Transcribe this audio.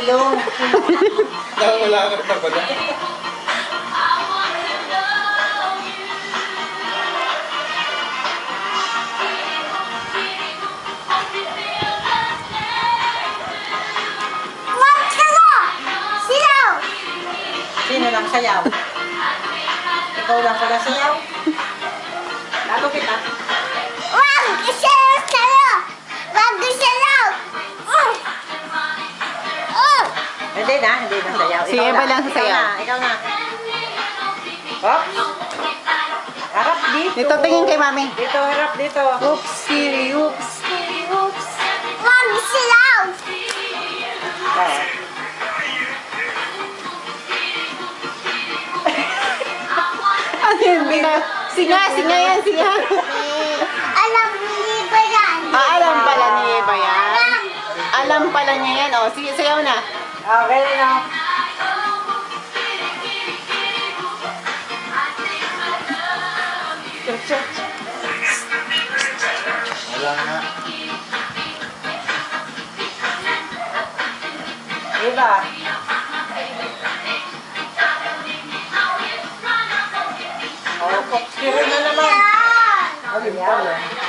ilong. Wala ka na ba? Sino lang sayaw? Ikaw lang pala sayaw? Lalo kita. Hindi na sayaw. Sige, ba lang sayaw? Ikaw na. Oh. Harap dito. Dito, tingin kay mami. Dito, harap dito. Oops, silly, oops. Oops. Oh. Ano yun? Singa yan, singa. Alam pala ni Eva yan. Alam pala niya yan. O, sige, sayaw na. Okay na. Wala nga. Diba? Oh, kukiro na naman. Ayan.